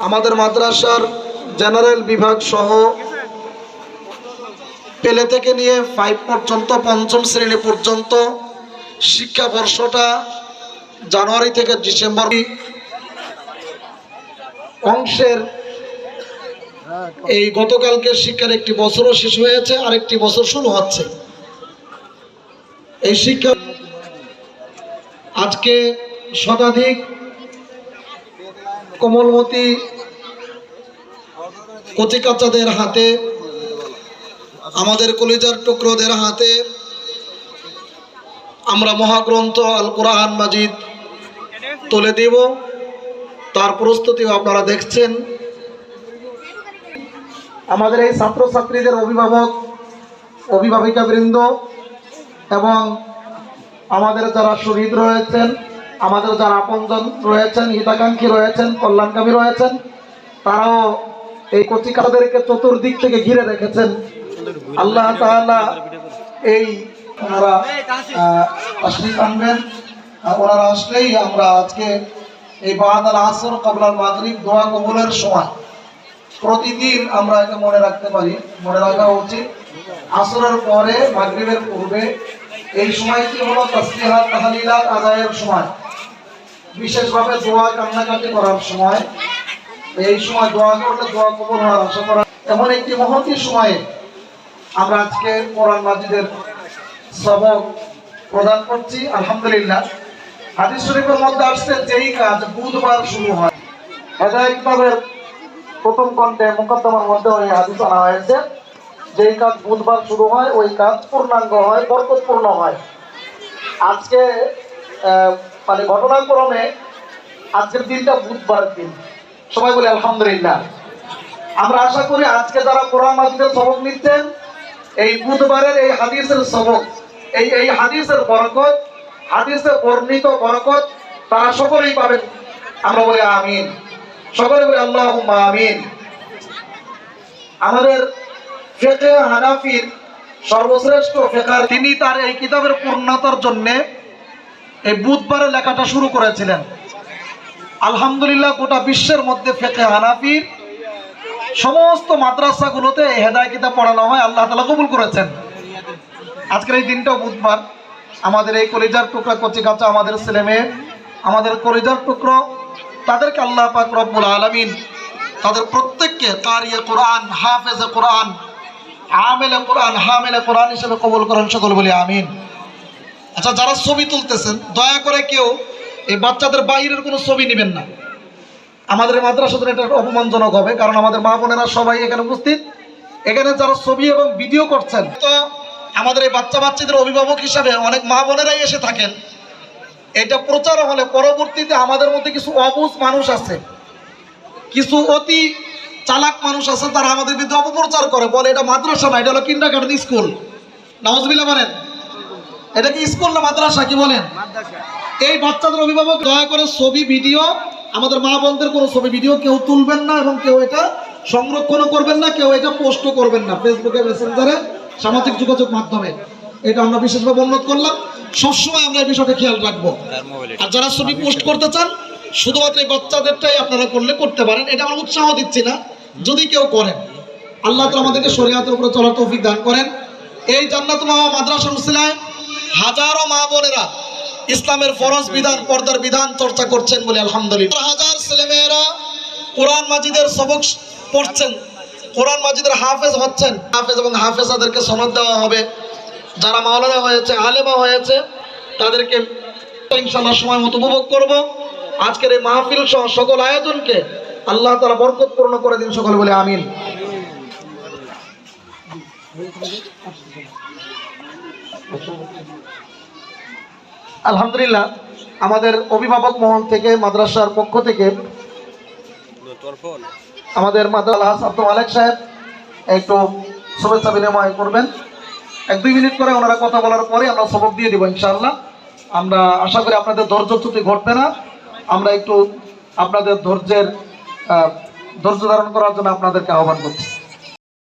আমাদের মাদ্রাসার জেনারেল বিভাগ সহ পেলে থেকে নিয়ে 5 পর্যন্ত, পঞ্চম শ্রেণী পর্যন্ত শিক্ষাবর্ষটা জানুয়ারি থেকে ডিসেম্বর অংশের এই গতকালকে শিক্ষার একটি বছরও শেষ হয়েছে, আরেকটি বছর শুরু হচ্ছে। এই শিক্ষা আজকে শতাধিক কোমলমতি কচিকাচাদের হাতে, আমাদের কলিজার টুকরোদের হাতে আমরা মহাগ্রন্থ আল কোরআন মাজিদ তুলে দেব। তার প্রস্তুতিও আপনারা দেখছেন। আমাদের এই ছাত্রছাত্রীদের অভিভাবক, অভিভাবিকা বৃন্দ এবং আমাদের যারা শহীদ রয়েছেন, আমাদের যারা আপনজন রয়েছেন, হিতাকাঙ্ক্ষী রয়েছেন, কল্যাণকামী রয়েছেন, তারাও এই কচিকাচাদেরকে চতুর্দিক থেকে ঘিরে রেখেছেন। আল্লাহ তাআলা এই ওনারা তাশরীফ আনবেন, ওনারা আসলেই আমরা আজকে এই বাদাল আসর ক্বাবলাল মাগরিব দোয়া কবুলের সময় প্রতিদিন আমরা এটা মনে রাখতে পারি, মনে রাখা উচিত। আসরের পরে মাগরিবের পূর্বে এই সময়টি হলো তাসবিহাত তাহলিলাত আদায়ের সময়, বিশেষভাবে দোয়া কান্নাকাটি করার সময়। এই সময় দোয়া করলে দোয়া কবুল হওয়ার আশা করা। এমন একটি মহতী সময়ে আমরা আজকে কোরআন মাজিদের সবক প্রদান করছি। আলহামদুলিল্লাহ, হাদিস শরীফের মধ্যে আসছে যেই কাজ বুধবার শুরু হয়, হেদায়েত কিতাবের প্রথম খণ্ডে মুকদ্দমার মধ্যে ওই হাদিস আনা হয়েছে, যেই কাজ বুধবার শুরু হয় ওই কাজ পূর্ণাঙ্গ হয়, বরকতপূর্ণ হয়। আজকে মানে ঘটনাক্রমে আজকের দিনটা বুধবার দিন, সবাই বলে আলহামদুলিল্লাহ। আমরা আশা করি আজকে যারা কোরআন মাজিদের সবক নিচ্ছেন, এই বুধবারের এই হাদিসের সবক, এই হাদিসের বরকত, হাদিসের বর্ণিত বরকত তারা সকলেই পাবেন। আমরা বলি আমিন, সকলে বলি আল্লাহুম্মা আমিন। আমাদের ফিকহে হানাফির সর্বশ্রেষ্ঠ ফিকহার তিনি তার এই কিতাবের পূর্ণতার জন্য এই বুধবারে লেখাটা শুরু করেছিলেন। আলহামদুলিল্লাহ, গোটা বিশ্বের মধ্যে ফিকহে হানাফির সমস্ত মাদ্রাসাগুলোতে এই হেদায়েত কিতাব পড়ানো হয়, আল্লাহ তাআলা কবুল করেছেন। আজকের এই দিনটাও বুধবার। আমাদের এই কলিজার টুকরা কচিকাচা, আমাদের ছেলে মেয়ে, আমাদের কলিজার টুকরো, তাদেরকে আল্লাহ পাক রব্বুল আলামিন তাদের প্রত্যেককে কারিয়ে কোরআন, হাফেজে কোরআন, আমেলে কোরআন, হামেলে কোরআন হিসেবে কবুল করেন, সকল বলি আমিন। আচ্ছা, যারা ছবি তুলতেছেন দয়া করে কেউ এই বাচ্চাদের বাইরের কোনো ছবি নেবেন না। আমাদের মাদ্রাসাদের এটা অপমানজনক হবে, কারণ আমাদের মা বোনেরা সবাই এখানে উপস্থিত। এখানে যারা ছবি এবং ভিডিও করছেন, তো আমাদের এই বাচ্চাদের অভিভাবক হিসাবে অনেক মা বোনেরাই এসে থাকেন। এটা প্রচার হলে পরবর্তীতে আমাদের মধ্যে কিছু অবুঝ মানুষ আছে, কিছু অতি চালাক মানুষ আছে, তারা আমাদের বিরুদ্ধে অপপ্রচার করে, বলে এটা মাদ্রাসা না, এটা হলো কিন্ডারগার্টেন স্কুল। নাউজুবিল্লাহ বলেন, এটা কি স্কুল না মাদ্রাসা, কি বলেন? এই বাচ্চাদের অভিভাবক দয়া করে ছবি ভিডিও, আমাদের মা বোনদের কোনো ছবি ভিডিও কেউ তুলবেন না এবং কেউ এটা সংরক্ষণ করবেন না, কেউ এটা পোস্টও করবেন না ফেসবুকে, মেসেঞ্জারে, সামাজিক যোগাযোগ মাধ্যমে। এটা আমরা বিশেষভাবে অনুরোধ করলাম। সবসময় আমরা এই বিষয়টা খেয়াল রাখবো। আর যারা ছবি পোস্ট করতে চান, শুধুমাত্র এই বাচ্চাদেরটাই আপনারা করলে করতে পারেন, এটা আমরা উৎসাহ দিচ্ছি না, যদি কেউ করেন। আল্লাহ তাআলা আমাদেরকে শরীয়তের উপরে চলার তৌফিক দান করেন। এই জান্নাতুল মাওয়া মাদ্রাসার উসিলায় হাজারো মা বোনেরা ইসলামের ফরজ বিধান, পর্দার বিধান চর্চা করছেন বলে আলহামদুলিল্লাহ। হাজার ছেলেমেয়েরা কোরআন মাজিদের সবক পড়ছেন, কোরআন মাজিদের হাফেজ হচ্ছেন। হাফেজ এবং হাফেজাদেরকে সনদ দেওয়া হবে। যারা মাওলানা হয়েছে, আলেমা হয়েছে, তাদেরকে ইনশাআল্লাহ সময় মতো উপভোগ করব। আজকের এই মাহফিল সহ সকল আয়োজনকে আল্লাহ তাআলা বরকতপূর্ণ করে দিন, সকলে বলে আমিন। আলহামদুলিল্লাহ, আমাদের অভিভাবক মহল থেকে, মাদ্রাসার পক্ষ থেকে আমাদের মাদ্রাসা আব্দুল মালিক সাহেব একটু শুভেচ্ছা বিনিময় করবেন। 1-2 মিনিট করে ওনারা কথা বলার পরে আমরা সবক দিয়ে দিব ইনশাআল্লাহ। আমরা আশা করি আপনাদের ধৈর্যচ্যুতি ঘটবে না। আমরা একটু আপনাদের ধৈর্য ধারণ করার জন্য আপনাদেরকে আহ্বান করছি।